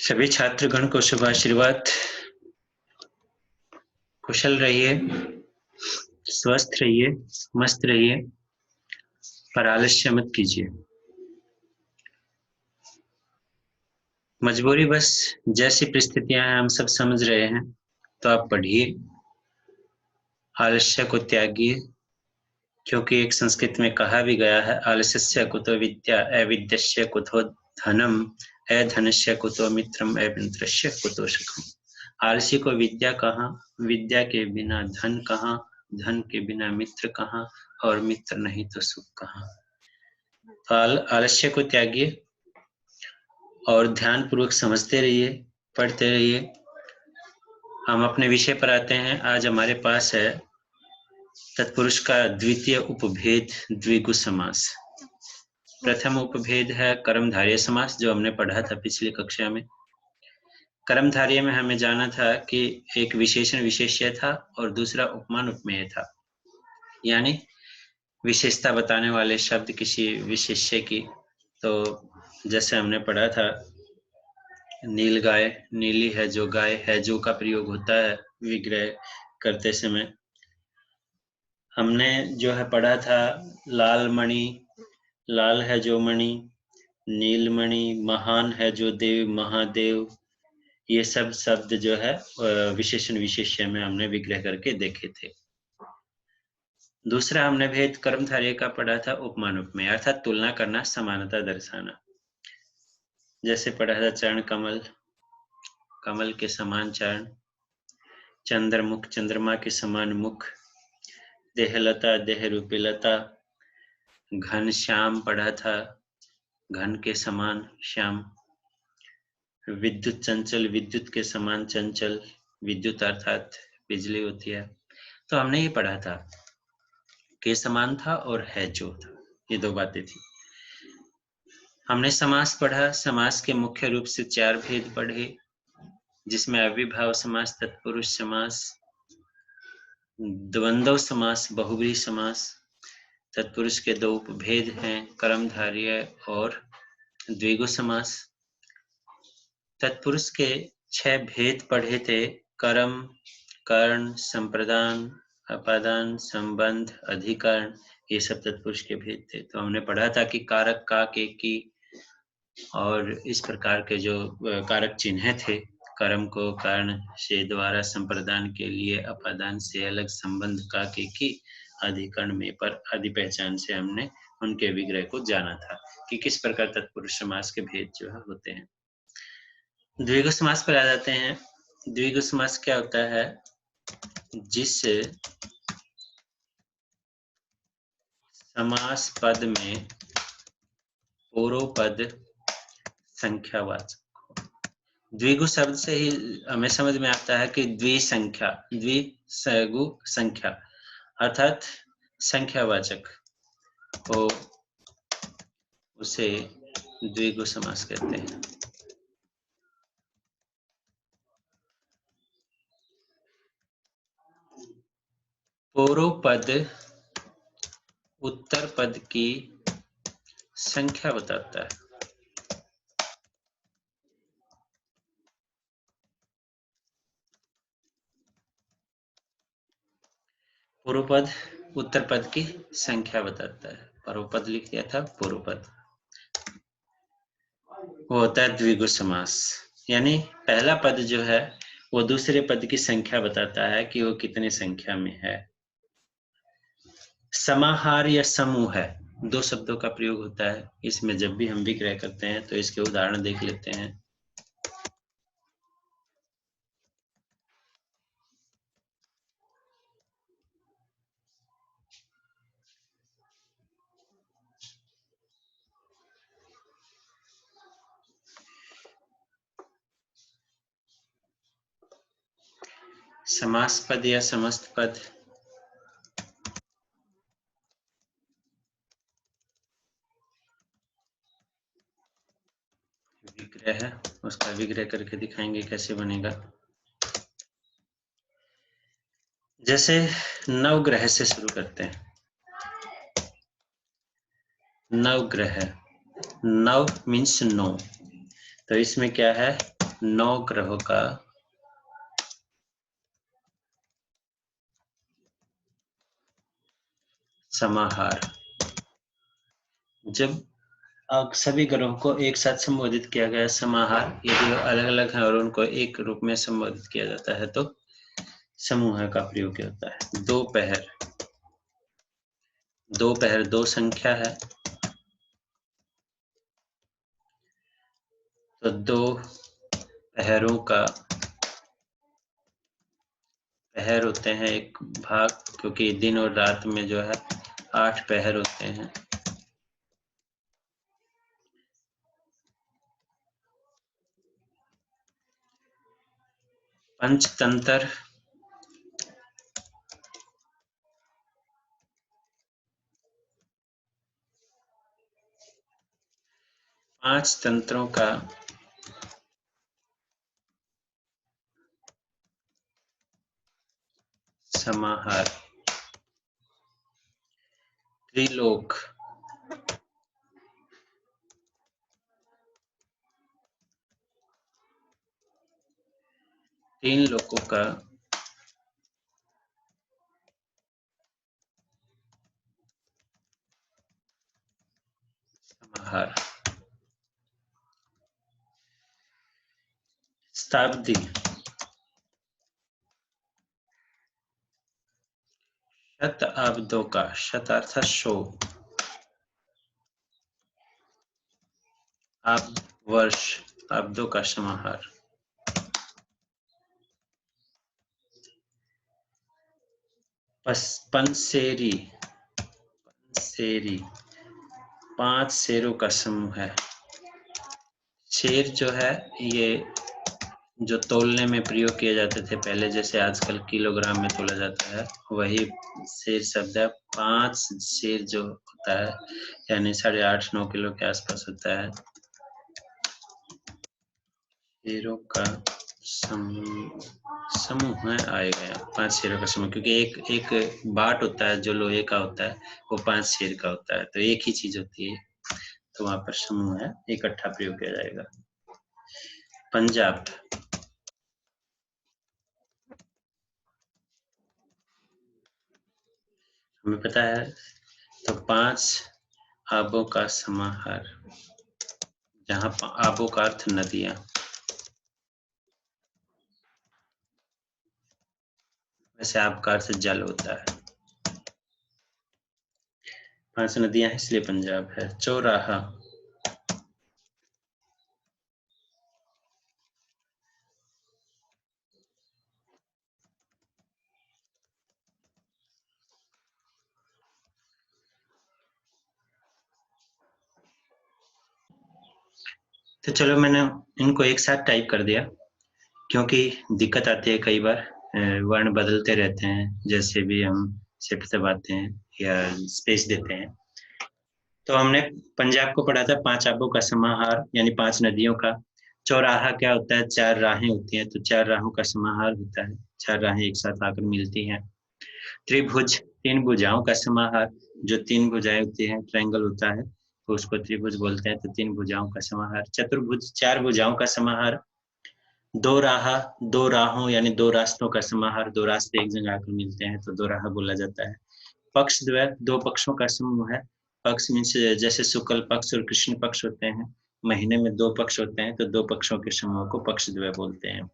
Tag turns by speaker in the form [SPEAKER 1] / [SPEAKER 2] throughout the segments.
[SPEAKER 1] सभी छात्रगण को शुभ आशीर्वाद। कुशल रहिए, स्वस्थ रहिए, मस्त रहिए, पर आलस्य मत कीजिए। मजबूरी बस जैसी परिस्थितियां हैं हम सब समझ रहे हैं, तो आप पढ़िए, आलस्य को त्यागिए, क्योंकि एक संस्कृत में कहा भी गया है, आलस्यस्य कुतो विद्या अविद्यस्य कुतो धनम अधनस्य कुतो मित्रम अमित्रस्य कुतो सुखम। आलसी को विद्या कहाँ, विद्या के बिना धन कहाँ, धन के बिना मित्र कहाँ, और मित्र नहीं तो सुख कहाँ। तो आलस्य को त्यागिए और ध्यान पूर्वक समझते रहिए, पढ़ते रहिए। हम अपने विषय पर आते हैं। आज हमारे पास है तत्पुरुष का द्वितीय उपभेद द्विगु समास। प्रथम उपभेद है कर्मधारय समास, जो हमने पढ़ा था पिछली कक्षा में। कर्मधारय में हमें जाना था कि एक विशेषण विशेष्य था और दूसरा उपमान उपमेय था, यानी विशेषता बताने वाले शब्द किसी विशेष्य की। तो जैसे हमने पढ़ा था, नील गाय, नीली है जो गाय, है जो का प्रयोग होता है विग्रह करते समय। हमने जो है पढ़ा था लाल मणि, लाल है जो मणि, नीलमणि, महान है जो देव, महादेव। ये सब शब्द जो है विशेषण विशेष्य में हमने विग्रह करके देखे थे। दूसरा हमने भेद कर्मधारय का पढ़ा था उपमान उपमेय, अर्थात तुलना करना, समानता दर्शाना। जैसे पढ़ा था चरण कमल, कमल के समान चरण, चंद्रमुख, चंद्रमा के समान मुख, देहलता, देह रूपी लता, घन श्याम पढ़ा था, घन के समान श्याम, विद्युत चंचल, विद्युत के समान चंचल, विद्युत अर्थात बिजली होती है। तो हमने ये पढ़ा था के समान था और है जो था, ये दो बातें थी। हमने समास पढ़ा, समास के मुख्य रूप से 4 भेद पढ़े, जिसमें अविभाव समास, तत्पुरुष समास, द्वंद्व समास, बहुव्रीहि समास। तत्पुरुष के 2 उपभेद हैं, कर्मधारय और द्विगु समास। तत्पुरुष के 6 भेद पढ़े थे, कर्म, कर्ण, संप्रदान, अपादान, संबंध, अधिकरण। ये सब तत्पुरुष के भेद थे। तो हमने पढ़ा था कि कारक का, के, की और इस प्रकार के जो कारक चिन्ह थे, कर्म को कर्ण से द्वारा, संप्रदान के लिए अपादान से अलग, संबंध का, के, की, अधिकरण में पर आदि पहचान से हमने उनके विग्रह को जाना था कि किस प्रकार तत्पुरुष समास के भेद जो है होते हैं। द्विगु समास पर आ जाते हैं। द्विगु समास क्या होता है? जिस समास पद में पूर्व पद संख्यावाचक। द्विगु शब्द से ही हमें समझ में आता है कि द्विसंख्या, द्विसगु संख्या अर्थात संख्यावाचक को उसे द्विगु समास कहते हैं। पूर्व पद उत्तर पद की संख्या बताता है। पूर्व पद उत्तर पद की संख्या बताता है। पूर्व पद लिख दिया था, पूर्व पद वो होता है द्विगु समास, यानी पहला पद जो है वो दूसरे पद की संख्या बताता है कि वो कितने संख्या में है। समाहार या समूह है, 2 शब्दों का प्रयोग होता है इसमें। जब भी हम विग्रह करते हैं तो इसके उदाहरण देख लेते हैं। समास पद या समस्त पद, विग्रह है, उसका विग्रह करके दिखाएंगे कैसे बनेगा। जैसे नवग्रह से शुरू करते हैं। नवग्रह, नव मीन्स 9, तो इसमें क्या है 9 ग्रहों का समाहार। जब सभी ग्रहों को एक साथ संबोधित किया गया समाहार, यदि वो अलग अलग हैं और उनको एक रूप में संबोधित किया जाता है तो समूह का प्रयोग होता है। दोपहर, दोपहर दो संख्या है तो दो पहरों का पहर होते हैं एक भाग, क्योंकि दिन और रात में जो है 8 पहर होते हैं। पंचतंत्र, पांच तंत्रों का समाहार। त्रिलोक, तीन लोकों का समाहार। शताब्दी, शत आब्दों का, शत अर्थात 100, आब्द वर्ष, आब्दों का समाहार। पंसेरी, पंसेरी 5 शेरों का समूह है। शेर जो है ये जो तोलने में प्रयोग किए जाते थे पहले, जैसे आजकल किलोग्राम में तोला जाता है, वही शेर शब्द है। 5 शेर जो होता है यानी 8.5-9 किलो के आसपास होता है। शेरों का समूह में आएगा 5 शेरों का समूह, क्योंकि एक बाट होता है जो लोहे का होता है, वो 5 शेर का होता है, तो एक ही चीज होती है, तो वहां पर समूह है, इकट्ठा प्रयोग किया जाएगा। पंजाब, हमें पता है, तो 5 आबों का समाहार, जहाँ आबों का अर्थ नदियां, वैसे आब का अर्थ जल होता है। 5 नदियां हैं इसलिए पंजाब है। चौराहा, तो चलो मैंने इनको एक साथ टाइप कर दिया, क्योंकि दिक्कत आती है कई बार, वर्ण बदलते रहते हैं जैसे भी हम शिफ्ट दबाते हैं या स्पेस देते हैं। तो हमने पंजाब को पढ़ा था 5 आबों का समाहार यानी 5 नदियों का। चौराहा क्या होता है? 4 राहें होती हैं, तो 4 राहों का समाहार होता है, 4 राहें एक साथ आकर मिलती हैं। त्रिभुज, 3 भुजाओं का समाहार, जो 3 भुजाएं होती हैं, ट्रायंगल होता है तो उसको त्रिभुज बोलते हैं, तो 3 भुजाओं का समाहार। चतुर्भुज, 4 भुजाओं का समाहार। दो राहा, 2 राहों यानी 2 रास्तों का समाहार, 2 रास्ते एक जगह आकर मिलते हैं तो दो राह बोला जाता है। पक्ष द्वय, 2 पक्षों का समूह है। पक्ष मीन्स जैसे शुक्ल पक्ष और कृष्ण पक्ष होते हैं, महीने में 2 पक्ष होते हैं, तो 2 पक्षों के समूह को पक्ष द्वय बोलते हैं।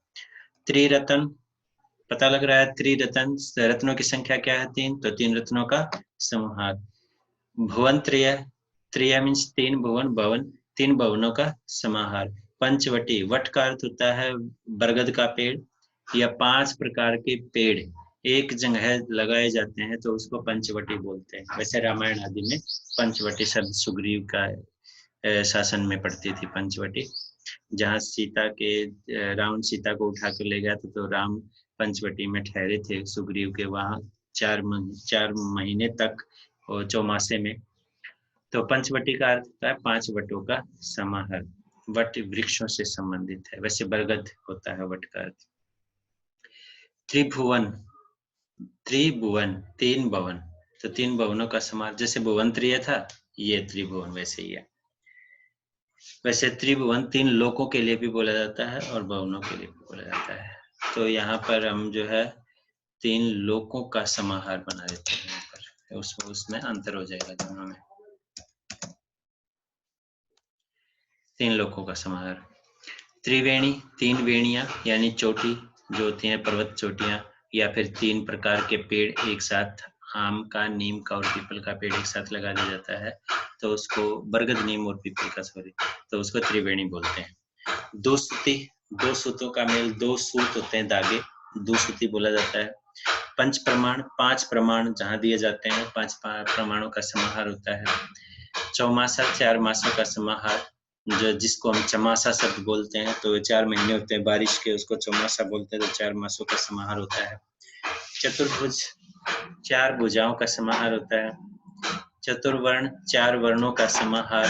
[SPEAKER 1] त्रिरत्न, पता लग रहा है, त्रिरत्न, रत्नों की संख्या क्या है? 3, तो 3 रत्नों का समाहार। भुवन त्रय, त्रय मीन्स 3 भुवन, भवन 3 भवनों का समाहार। पंचवटी, वट का अर्थ होता है बरगद का पेड़ या 5 प्रकार के पेड़ एक जगह लगाए जाते हैं तो उसको पंचवटी बोलते हैं। वैसे रामायण आदि में पंचवटी शब्द सुग्रीव का शासन में पड़ती थी पंचवटी, जहाँ सीता के रावण सीता को उठा कर ले गया था, तो राम पंचवटी में ठहरे थे सुग्रीव के वहां 4 महीने तक चौमासे में। तो पंचवटी का अर्थ होता है 5 वटों का समाहार। वट वृक्षों से संबंधित है, वैसे बरगद होता है वट का अर्थ। त्रिभुवन, त्रिभुवन 3 भवन, तो 3 भवनों का समाहार, जैसे भुवन त्रय था, ये त्रिभुवन वैसे ही है। वैसे त्रिभुवन 3 लोकों के लिए भी बोला जाता है और भुवनों के लिए भी बोला जाता है। तो यहाँ पर हम जो है 3 लोकों का समाहार बना देते हैं। यहाँ पर उसमें अंतर हो जाएगा दोनों में। 3 लोकों का समाहार। त्रिवेणी 3 वेणियां यानी चोटी जो होती हैं, पर्वत चोटियां, या फिर 3 प्रकार के पेड़ एक साथ, आम का, नीम का और पीपल का पेड़ एक साथ लगा दिया जाता है तो उसको बरगद, नीम और पीपल का, सॉरी, तो उसको त्रिवेणी बोलते हैं। दो सूती, 2 सूतों का मेल, 2 सूत होते हैं धागे, दो सूती बोला जाता है। पंच प्रमाण 5 प्रमाण जहां दिए जाते हैं, 5 प्रमाणों का समाहार होता है। चौमासा 4 मासों का समाहार, जो जिसको हम चमासा शब्द बोलते हैं, तो 4 महीने होते हैं बारिश के, उसको चौमासा बोलते हैं, तो 4 मासों का समाहार होता है। चतुर्भुज 4 भुजाओं का समाहार होता है। चतुर्वर्ण 4 वर्णों का समाहार,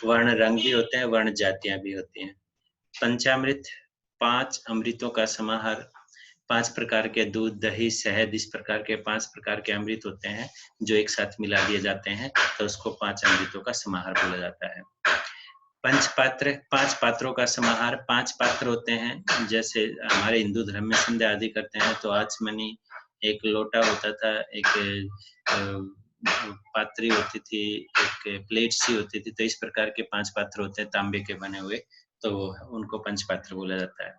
[SPEAKER 1] वर्ण रंग भी होते हैं, वर्ण जातियां भी होती हैं। पंचामृत 5 अमृतों का समाहार, 5 प्रकार के दूध, दही, शहद, इस प्रकार के 5 प्रकार के अमृत होते हैं जो एक साथ मिला दिए जाते हैं तो उसको 5 अमृतों का समाहार बोला जाता है। पंचपात्र 5 पात्रों का समाहार, 5 पात्र होते हैं, जैसे हमारे हिंदू धर्म में संध्या आदि करते हैं तो आचमनी, एक लोटा होता था, एक पात्री होती थी, एक प्लेट सी होती थी, तो इस प्रकार के 5 पात्र होते हैं तांबे के बने हुए, तो उनको पंचपात्र बोला जाता है।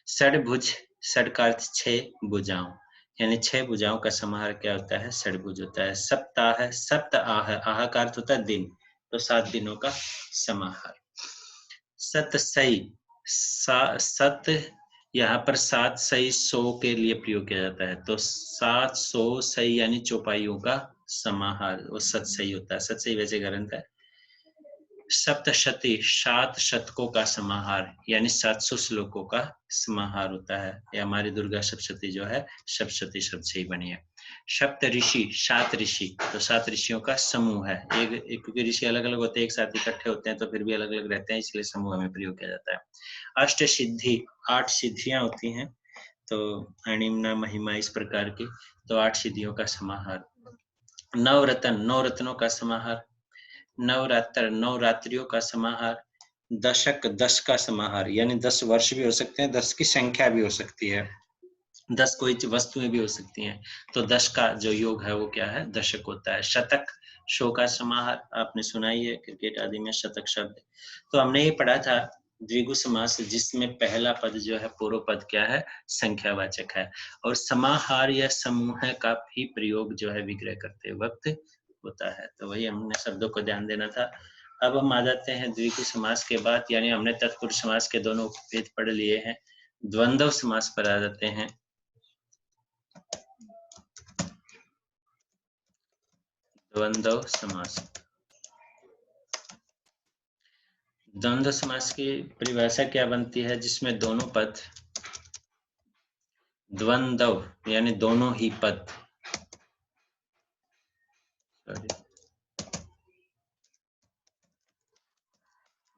[SPEAKER 1] षडभुज, षड का अर्थ 6 भुजाओं, यानी 6 भुजाओं का समाहार क्या होता है, षडभुज होता है। सप्ताह, सप्त आह, आह का अर्थ होता है दिन, तो 7 दिनों का समाहार। सतसई, सत यहाँ पर 7 सही 100 के लिए प्रयोग किया जाता है, तो 700 सही यानी चौपाइयों का समाहार वो सतसई होता है। सतसई वैसे ग्रंथ है। सप्तशती 7 शतकों का समाहार, यानी 700 श्लोकों का समाहार होता है। ये हमारी दुर्गा सप्तशती जो है सप्तशती शब्द से ही बनी है। सप्त ऋषि 7 ऋषि, तो 7 ऋषियों का समूह है। एक क्योंकि ऋषि अलग अलग होते हैं, एक साथ इकट्ठे होते हैं तो फिर भी अलग अलग रहते हैं, इसलिए समूह में प्रयोग किया जाता है। अष्ट सिद्धि 8 सिद्धियां होती हैं, तो अणिमना महिमा इस प्रकार की, तो 8 सिद्धियों का समाहार। नवरत्न 9 रत्नों का समाहार। नवरात्र 9 रात्रियों का समाहार। दशक 10 का समाहार, यानी 10 वर्ष भी हो सकते हैं, 10 की संख्या भी हो सकती है, 10 कोई वस्तुएं भी हो सकती हैं, तो 10 का जो योग है वो क्या है, दशक होता है। शतक 100 का समाहार, आपने सुना ही है क्रिकेट आदि में शतक शब्द। तो हमने ये पढ़ा था द्विगु समास, जिसमें पहला पद जो है पूर्व पद क्या है, संख्यावाचक है, और समाहार या समूह का भी प्रयोग जो है विग्रह करते वक्त होता है, तो वही हमने शब्दों को ध्यान देना था। अब हम आ जाते हैं द्विगु समास के बाद, यानी हमने तत्पुरुष समास के दोनों भेद पढ़ लिए हैं, द्वंद्व समास पर आ जाते हैं। द्वंद्व समास, द्वंद्व समास की परिभाषा क्या बनती है, जिसमें दोनों पद, द्वंद्व यानी दोनों ही पद,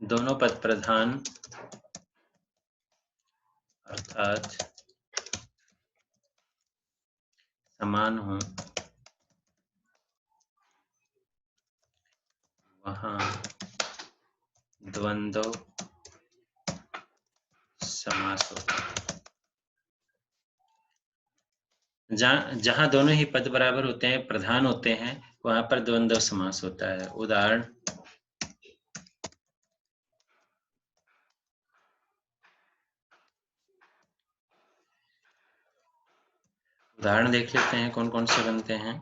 [SPEAKER 1] दोनों पद प्रधान अर्थात समान हो, वहां द्वंद्व समास होता है। जहां दोनों ही पद बराबर होते हैं, प्रधान होते हैं, वहां पर द्वंद्व समास होता है। उदाहरण देख लेते हैं कौन कौन से बनते हैं।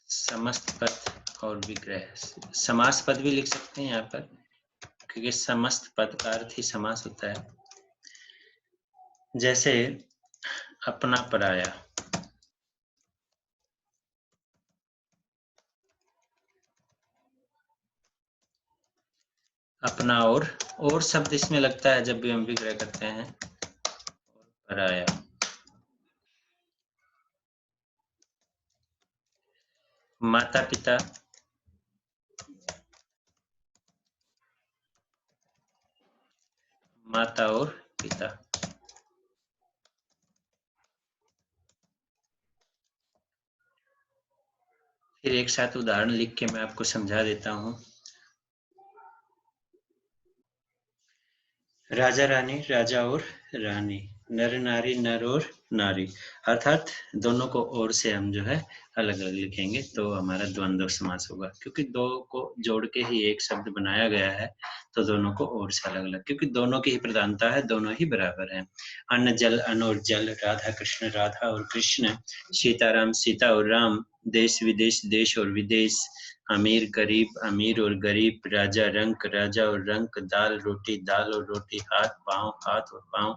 [SPEAKER 1] समस्त पद और विग्रह, समास पद भी लिख सकते हैं यहाँ पर, क्योंकि समस्त पद का अर्थ ही समास होता है। जैसे अपना पराया, अपना और शब्द इसमें लगता है जब भी हम विग्रह करते हैं, पराया। माता पिता, माता और पिता। फिर एक साथ उदाहरण लिख के मैं आपको समझा देता हूँ। राजा रानी, राजा और रानी, नर नारी, नर और नारी, अर्थात दोनों को और से हम जो है अलग अलग लिखेंगे तो हमारा द्वंद्व समास होगा, क्योंकि दो को जोड़ के ही एक शब्द बनाया गया है तो दोनों को और से अलग अलग, क्योंकि दोनों की ही प्रधानता है, दोनों ही बराबर हैं। अन्न जल, अन्न और जल, राधा कृष्ण, राधा और कृष्ण, सीताराम, सीता और राम, देश विदेश, देश और विदेश, अमीर गरीब, अमीर और गरीब, राजा रंक, राजा और रंक, दाल रोटी, दाल और रोटी, हाथ पांव, हाथ और पांव,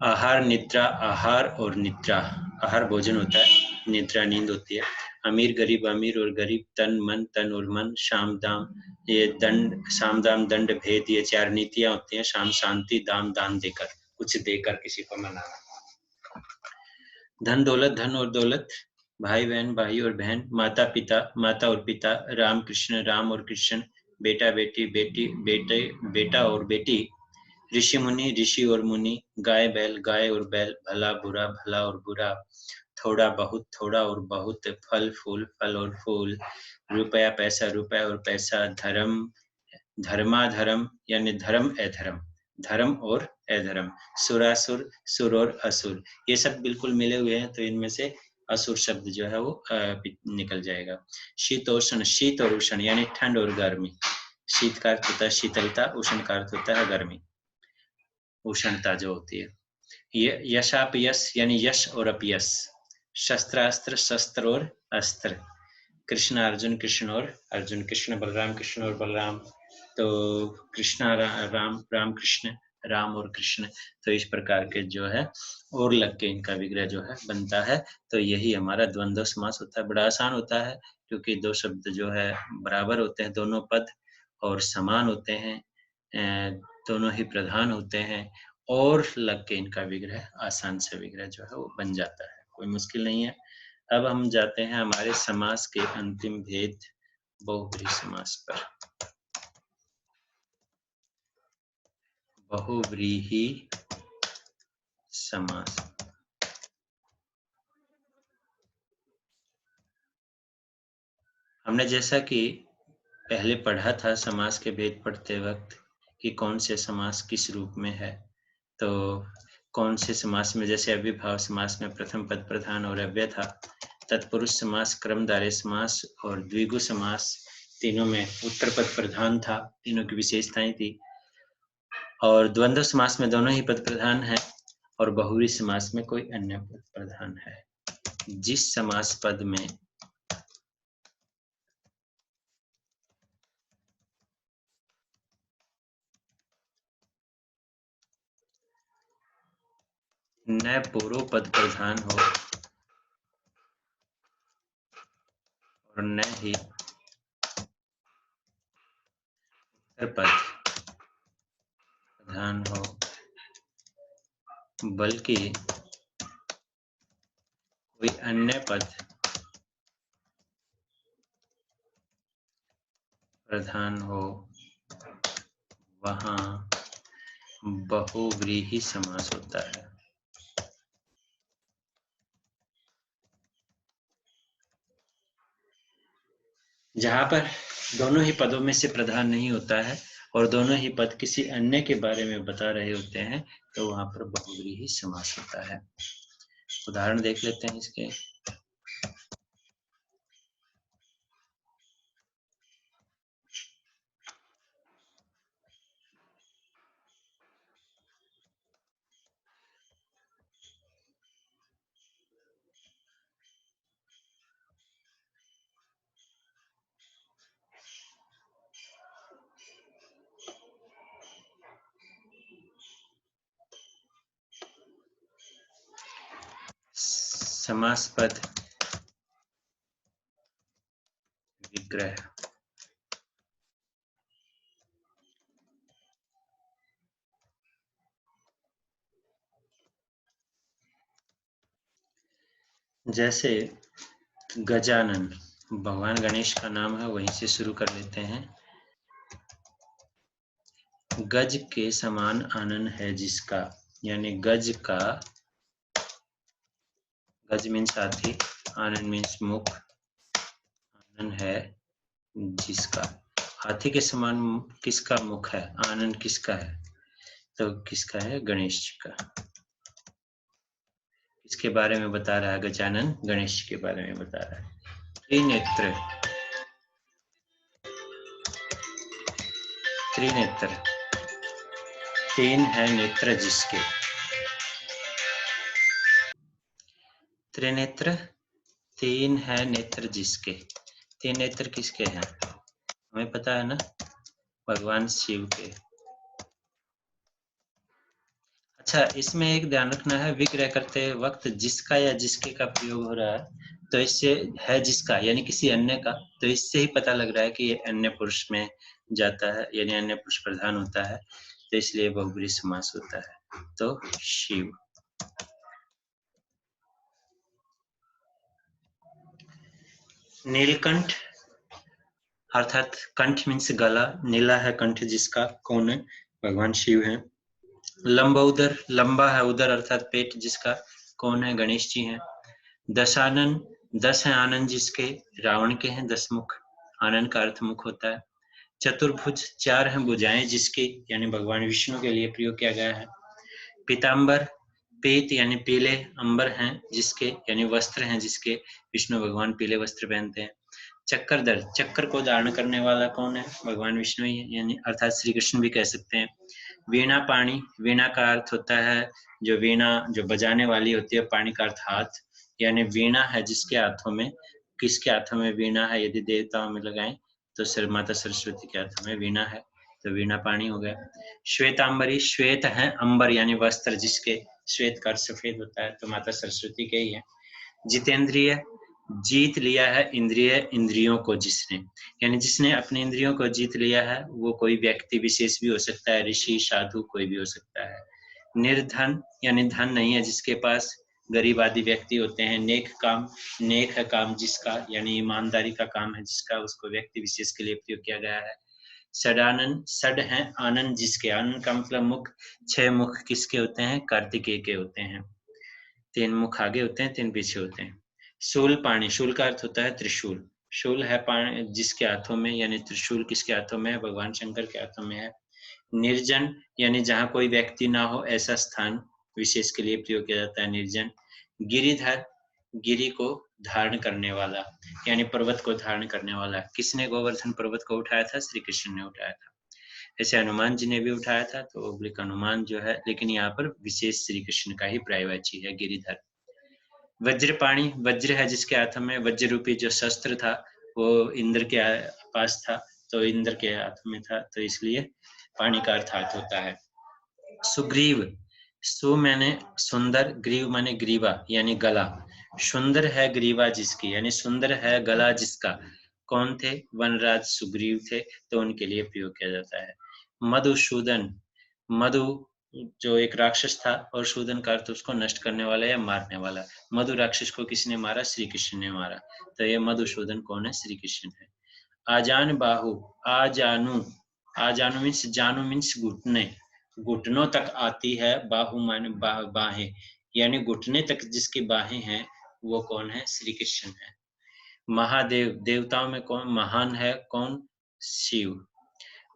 [SPEAKER 1] आहार निद्रा, आहार और निद्रा, आहार भोजन होता है, निद्रा नींद होती है। अमीर गरीब, अमीर और गरीब, तन मन, तन और मन, शाम दाम, ये दंड, साम दाम दंड भेद, ये चार नीतियां होती हैं। शाम शांति, दाम दान देकर, कुछ देकर किसी को मनाना। धन दौलत, धन और दौलत, भाई बहन, भाई और बहन, माता पिता, माता और पिता, राम कृष्ण, राम और कृष्ण, बेटा बेटी, बेटी बेटे, बेटा और बेटी, ऋषि मुनि, ऋषि और मुनि, गाय बैल, गाय और बैल, भला बुरा, भला और बुरा, थोड़ा बहुत, थोड़ा और बहुत, फल फूल, फल और फूल, रुपया पैसा, रुपया और पैसा, धर्म, धर्माधर्म यानी धर्म अधर्म, धर्म और अधर्म, सुरासुर, सुर और असुर, ये सब बिल्कुल मिले हुए हैं तो इनमें से असुर शब्द जो है वो निकल जाएगा। शीतोष्ण, शीत और उष्ण यानी ठंड और गर्मी, शीत का अर्थ होता है शीतलता, उष्ण का अर्थ होता है गर्मी, उष्णता जो होती है। ये यशापयस यानी यश और अपयस, शस्त्रास्त्र, शस्त्र और अस्त्र, कृष्ण अर्जुन, कृष्ण और अर्जुन, कृष्ण बलराम, कृष्ण और बलराम, तो कृष्णा राम, राम कृष्ण, राम और कृष्ण, तो इस प्रकार के जो है और लग के इनका विग्रह जो है बनता है। तो यही हमारा द्वंद्व समास होता है। बड़ा आसान होता है क्योंकि दो शब्द जो है बराबर होते हैं, दोनों पद और समान होते हैं, दोनों ही प्रधान होते हैं और लग के इनका विग्रह, आसान से विग्रह जो है वो बन जाता है, कोई मुश्किल नहीं है। अब हम जाते हैं हमारे समास के अंतिम भेद बहुव्रीहि समास पर। बहुव्रीहि समास, हमने जैसा कि पहले पढ़ा था समास के भेद पढ़ते वक्त कि कौन से समास किस रूप में है, तो कौन से समास में, जैसे अविभाव समास में प्रथम पद प्रधान और अव्यय था, तत्पुरुष समास, क्रमधारय समास और द्विगु समास तीनों में उत्तर पद प्रधान था, तीनों की विशेषताएं थी, और द्वंद्व समास में दोनों ही पद प्रधान है और बहुव्रीहि समास में कोई अन्य पद प्रधान है। जिस समास पद में न पूर्व पद प्रधान हो और न ही उत्तर पद प्रधान हो, बल्कि कोई अन्य पद प्रधान हो, वहां बहुव्रीहि समास होता है। जहां पर दोनों ही पदों में से प्रधान नहीं होता है और दोनों ही पद किसी अन्य के बारे में बता रहे होते हैं तो वहां पर बहुव्रीहि समास होता है। उदाहरण देख लेते हैं इसके। समास पद विग्रह, जैसे गजानन भगवान गणेश का नाम है, वहीं से शुरू कर लेते हैं। गज के समान आनन है जिसका, यानी गज का, गज मीन्स हाथी, आनन मीन्स मुख, आनन है जिसका। हाथी के समान किसका मुख है, आनन किसका है, तो किसका है, गणेश जी का। इसके बारे में बता रहा है गजानन, गणेश के बारे में बता रहा है। त्रिनेत्र, त्रिनेत्र, तीन है नेत्र जिसके। त्रिनेत्र, तीन है नेत्र जिसके। तीन नेत्र किसके हैं, हमें पता है ना, भगवान शिव के। अच्छा, इसमें एक ध्यान रखना है, विग्रह करते वक्त जिसका या जिसके का प्रयोग हो रहा है, तो इससे है जिसका यानी किसी अन्य का, तो इससे ही पता लग रहा है कि ये अन्य पुरुष में जाता है, यानी अन्य पुरुष प्रधान होता है, तो इसलिए बहुब्रीहि समास होता है। तो शिव। नीलकंठ अर्थात कंठ मीन्स गला, नीला है कंठ जिसका, कौन है, भगवान शिव है। लंबोदर, लंबा है उदर अर्थात पेट जिसका, कौन है, गणेश जी हैं। दशानन, दस है आनंद जिसके, रावण के हैं 10 मुख, आनंद का अर्थ मुख होता है। चतुर्भुज, चार हैं भुजाएं जिसके, यानी भगवान विष्णु के लिए प्रयोग किया गया है। पीताम्बर, पीत यानी पीले, अंबर हैं जिसके, यानी वस्त्र हैं जिसके, विष्णु भगवान पीले वस्त्र पहनते हैं। चक्रधर, चक्र को धारण करने वाला कौन है, भगवान विष्णु ही है, यानी अर्थात श्री कृष्ण भी कह सकते हैं। वीणा पाणी, वीणा का अर्थ होता है जो वीणा जो बजाने वाली होती है, पाणी का अर्थ हाथ, यानी वीणा है जिसके हाथों में, किसके हाथों में वीणा है, यदि देवताओं में लगाएं तो माता सरस्वती के हाथों में वीणा है, तो वीणा पाणी हो गया। श्वेतांबरी, श्वेत है अंबर यानी वस्त्र जिसके, श्वेत का अर्थ सफेद होता है, तो माता सरस्वती के ही है। जितेंद्रिय, जीत लिया है इंद्रिय, इंद्रियों को जिसने, यानी जिसने अपनी इंद्रियों को जीत लिया है, वो कोई व्यक्ति विशेष भी हो सकता है, ऋषि साधु कोई भी हो सकता है। निर्धन यानी धन नहीं है जिसके पास, गरीब आदि व्यक्ति होते हैं। नेक काम, नेक है काम जिसका, यानी ईमानदारी का काम है जिसका, उसको व्यक्ति विशेष के लिए प्रयोग किया गया है। षडानन, षड है आनंद जिसके, आनंद का मतलब मुख, 6 मुख किसके होते हैं, कार्तिकेय के होते हैं। 3 मुख आगे होते हैं, 3 पीछे होते हैं। शूल पाणी, शूल का अर्थ होता है त्रिशूल, शूल है पाणी जिसके हाथों में, यानी त्रिशूल किसके हाथों में है, भगवान शंकर के हाथों में है। निर्जन यानी जहाँ कोई व्यक्ति ना हो, ऐसा स्थान विशेष के लिए प्रयोग किया जाता है, निर्जन। गिरिधर, गिरि को धारण करने वाला, यानी पर्वत को धारण करने वाला। किसने गोवर्धन पर्वत को उठाया था, श्री कृष्ण ने उठाया था। ऐसे हनुमान जी ने भी उठाया था, तो ओब्लिक हनुमान जो है, लेकिन यहाँ पर विशेष श्री कृष्ण का ही पर्यायवाची है गिरिधर। वज्रपाणी, वज्र है जिसके हाथ में, वज्र रूपी जो शस्त्र था वो इंद्र के पास था, तो इंद्र के हाथ में था, तो इसलिए पाणी का अर्थ हाथ होता है। सुग्रीव, सु माने सुंदर, ग्रीव माने ग्रीवा यानी गला। सुंदर है ग्रीवा जिसकी, यानी सुंदर है गला जिसका, कौन थे, वनराज सुग्रीव थे, तो उनके लिए प्रयोग किया जाता है। मधुसूदन, मधु जो एक राक्षस था, और सूदन का अर्थ उसको नष्ट करने वाला या मारने वाला। मधु राक्षस को किसने मारा, श्री कृष्ण ने मारा, तो ये मधुसूदन कौन है, श्री कृष्ण है। आजान बाहु, आजानु, आजानु मीन्स, जानू मीन्स घुटने, घुटनों तक आती है, बाहु माने बाहें, यानी घुटने तक जिसकी बाहें हैं वो कौन है, श्री कृष्ण है। महादेव, देवताओं में कौन महान है, कौन, शिव।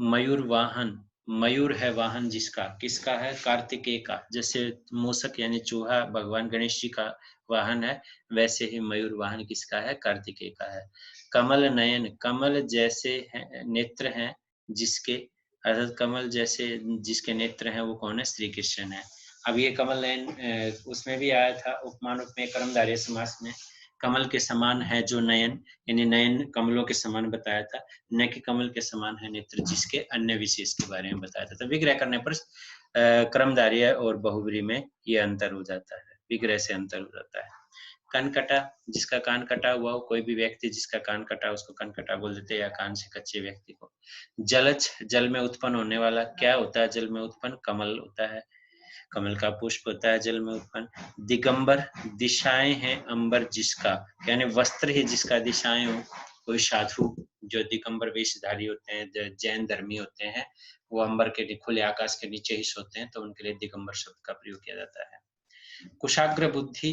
[SPEAKER 1] मयूर वाहन, मयूर है वाहन जिसका, किसका है, कार्तिकेय का। जैसे मूषक यानी चूहा भगवान गणेश जी का वाहन है, वैसे ही मयूर वाहन किसका है, कार्तिकेय का है। कमल नयन, कमल जैसे नेत्र हैं जिसके, अर्थात कमल जैसे जिसके नेत्र हैं वो कौन है, श्री कृष्ण है। अब ये कमल नयन उसमें भी आया था, उपमान उपमेय कर्मधारय समास में, कमल के समान है जो नयन, यानी नयन कमलों के समान बताया था, न कि कमल के समान है नेत्र जिसके, अन्य विशेष के बारे में बताया था। तो विग्रह करने पर क्रमधार्य और बहुब्रीहि में ये अंतर हो जाता है, विग्रह से अंतर हो जाता है। कान कटा, जिसका कान कटा हुआ हो, कोई भी व्यक्ति जिसका कान कटा उसको कान कटा बोल देते हैं, या कान से कच्चे व्यक्ति को। जलज, जल में उत्पन्न होने वाला, क्या होता है जल में उत्पन्न, कमल होता है। कमल का पुष्प होता है जल में उत्पन्न। दिगंबर, दिशाएं हैं अंबर जिसका, यानी वस्त्र ही जिसका दिशाएं हो। कोई साधु जो दिगंबर वेशधारी होते हैं, जो जैन धर्मी होते हैं, वो अंबर के खुले आकाश के नीचे ही सोते हैं, तो उनके लिए दिगंबर शब्द का प्रयोग किया जाता है। कुशाग्र बुद्धि,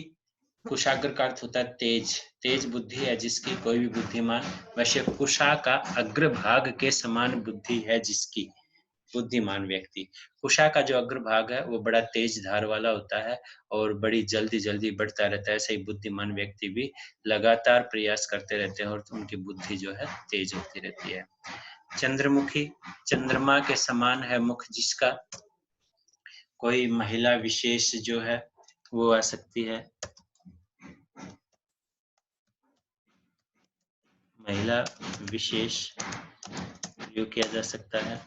[SPEAKER 1] कुशाग्र का अर्थ होता है तेज, तेज बुद्धि है जिसकी, कोई भी बुद्धिमान। वैसे कुशा का अग्रभाग के समान बुद्धि है जिसकी, बुद्धिमान व्यक्ति। कुशा का जो अग्रभाग है वो बड़ा तेज धार वाला होता है और बड़ी जल्दी जल्दी बढ़ता रहता है। ऐसे ही बुद्धिमान व्यक्ति भी लगातार प्रयास करते रहते हैं और उनकी बुद्धि जो है तेज होती रहती है। चंद्रमुखी, चंद्रमा के समान है मुख जिसका, कोई महिला विशेष जो है वो आ सकती है, महिला विशेष प्रयोग किया जा सकता है।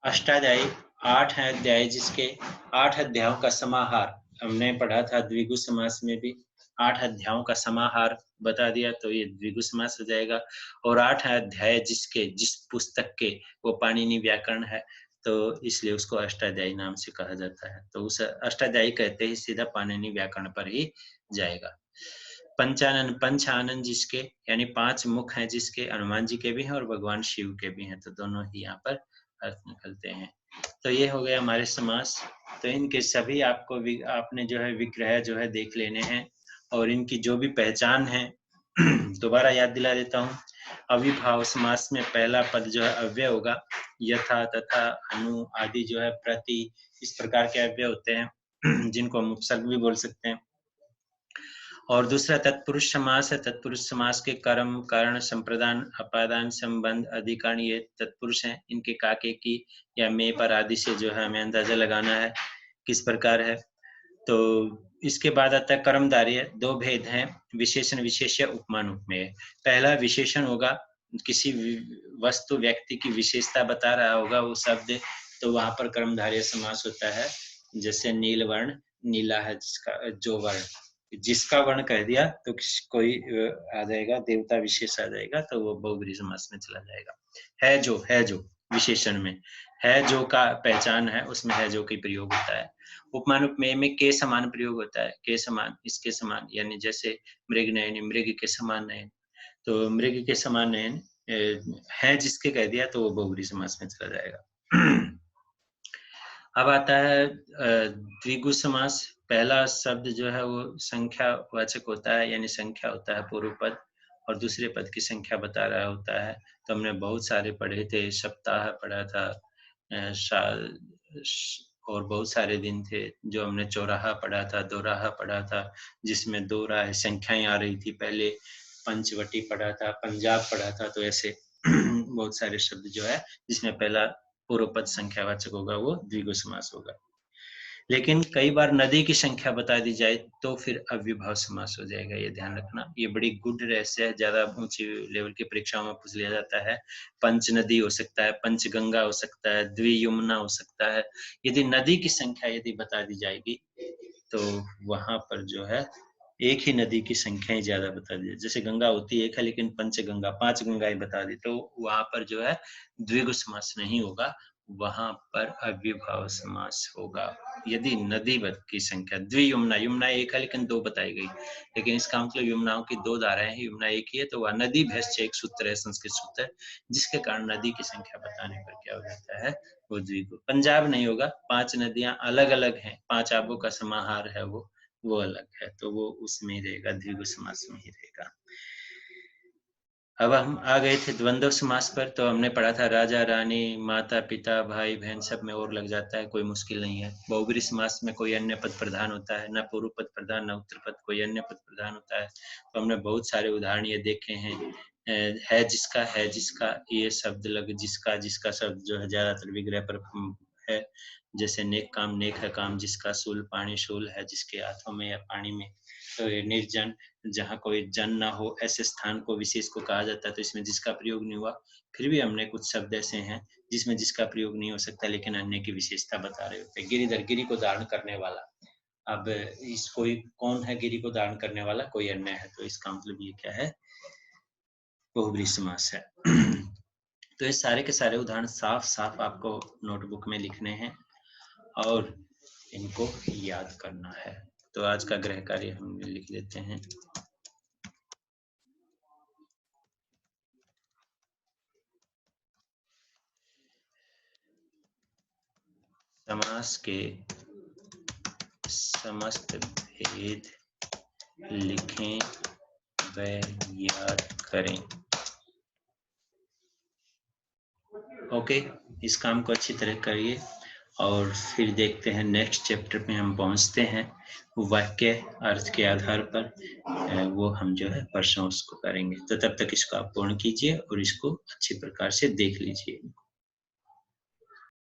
[SPEAKER 1] अष्टाध्यायी, 8 है अध्याय जिसके, 8 अध्यायों का समाहार। हमने पढ़ा था द्विगु समास में भी 8 अध्यायों का समाहार बता दिया, तो ये द्विगु समास हो जाएगा। और 8 अध्याय जिसके, जिस पुस्तक के, वो पाणिनि व्याकरण है, तो इसलिए उसको अष्टाध्यायी नाम से कहा जाता है। तो उस अष्टाध्यायी कहते ही सीधा पाणिनि व्याकरण पर ही जाएगा। पंचानन, पंच आनंद जिसके, यानी 5 मुख हैं जिसके, हनुमान जी के भी हैं और भगवान शिव के भी हैं, तो दोनों ही यहाँ पर अर्थ निकलते हैं। तो ये हो गया हमारे समास। तो इनके सभी आपको आपने जो है विग्रह जो है देख लेने हैं और इनकी जो भी पहचान है दोबारा याद दिला देता हूँ। अविभाव समास में पहला पद जो है अव्यय होगा, यथा, तथा, अनु आदि जो है प्रति, इस प्रकार के अव्यय होते हैं जिनको हम उपसर्ग भी बोल सकते हैं। और दूसरा तत्पुरुष समास है। तत्पुरुष समास के कर्म, कारण, संप्रदान, अपादान, संबंध, अधिकरण, ये तत्पुरुष हैं। इनके काके की या में पर आदि से जो है हमें अंदाजा लगाना है किस प्रकार है। तो इसके बाद आता है कर्मधारय। 2 भेद हैं, विशेषण विशेष्य, उपमान उपमेय। पहला विशेषण होगा, किसी वस्तु व्यक्ति की विशेषता बता रहा होगा वो शब्द, तो वहां पर कर्मधारय समास होता है। जैसे नील वर्ण, नीला है जिसका, जो वर्ण, जिसका वर्ण कह दिया तो कोई आ जाएगा, देवता विशेष आ जाएगा, तो वो बहुब्रीहि समास में चला जाएगा। है जो विशेषण में है जो का पहचान है, उसमें है जो की प्रयोग होता है। उपमान उपमेय में के समान प्रयोग होता है, के समान, इसके समान, यानी जैसे मृग नयन, मृग के समान नयन, तो मृग के समान नयन है जिसके कह दिया तो वो बहुब्रीहि समास में चला जाएगा। अब आता है द्विगु समास। पहला शब्द जो है वो संख्यावाचक होता है, यानी संख्या होता है पूर्व पद, और दूसरे पद की संख्या बता रहा होता है। तो हमने बहुत सारे पढ़े थे, सप्ताह पढ़ा था, और बहुत सारे दिन थे जो हमने चौराहा पढ़ा था, दोराहा पढ़ा था, जिसमें दो राह संख्याएं आ रही थी। पहले पंचवटी पढ़ा था, पंजाब पढ़ा था। तो ऐसे बहुत सारे शब्द जो है जिसमें पहला पूर्व पद संख्यावाचक होगा वो द्विगु समास होगा। लेकिन कई बार नदी की संख्या बता दी जाए तो फिर अव्यभाव समास हो जाएगा, ये ध्यान रखना। ये बड़ी गुड रहस्य है, ज्यादा ऊंची लेवल की परीक्षाओं में पूछ लिया जाता है। पंच नदी हो सकता है, पंच गंगा हो सकता है, द्वियमुना हो सकता है। यदि नदी की संख्या यदि बता दी जाएगी तो वहां पर जो है एक ही नदी की संख्याएं ज्यादा बता दी, जैसे गंगा होती है एक है लेकिन पंचगंगा, 5 गंगाएं बता दी, तो वहां पर जो है द्विगु समास नहीं होगा, वहां पर अव्यभाव समास होगा। यदि नदी की संख्या, द्वियमुना, यमुना एक है लेकिन 2 बताई गई, लेकिन इसका मतलब यमुनाओं की 2 धाराएं हैं, यमुना एक ही है, तो वह नदी भैश्च एक सूत्र है, संस्कृत सूत्र, जिसके कारण नदी की संख्या बताने पर क्या हो जाता है, वो द्विगु। पंजाब नहीं होगा, 5 नदियां अलग अलग हैं, 5 आबों का समाहार है वो अलग है, तो वो उसमें ही रहेगा, द्विगु समास में ही रहेगा। अब हम आ गए थे द्वंद्व समास पर। तो हमने पढ़ा था राजा रानी, माता पिता, भाई बहन, सब में और लग जाता है, कोई मुश्किल नहीं है। बहुब्रीहि समास में कोई अन्य पद प्रधान होता है, न पूर्व पद प्रधान न उत्तर पद, कोई अन्य पद प्रधान होता है। तो हमने बहुत सारे उदाहरण ये देखे हैं। है जिसका ये शब्द लग, जिसका जिसका शब्द जो है ज्यादातर विग्रह पर है। जैसे नेक काम, नेक है काम जिसका, शूल पानी, शूल है जिसके हाथों में या पानी में। तो निर्जन, जहाँ कोई जन ना हो, ऐसे स्थान को विशेष को कहा जाता है, तो इसमें जिसका प्रयोग नहीं हुआ। फिर भी हमने कुछ शब्द ऐसे हैं जिसमें जिसका प्रयोग नहीं हो सकता लेकिन अन्य की विशेषता बता रहे होते हैं। गिरिधर, गिरि को धारण करने वाला। अब इस कोई कौन है गिरि को धारण करने वाला, कोई अन्य है, तो इसका मतलब ये क्या है, बहुब्रीहि समास है। तो ये सारे के सारे उदाहरण साफ साफ आपको नोटबुक में लिखने हैं। और इनको याद करना है। तो आज का गृह कार्य हम लिख लेते हैं। समास के समस्त भेद लिखें व याद करें। ओके, इस काम को अच्छी तरह करिए और फिर देखते हैं नेक्स्ट चैप्टर में हम पहुंचते हैं। वाक्य अर्थ के आधार पर वो हम जो है परसों उसको करेंगे। तो तब तक इसको आप पूर्ण कीजिए और इसको अच्छी प्रकार से देख लीजिए।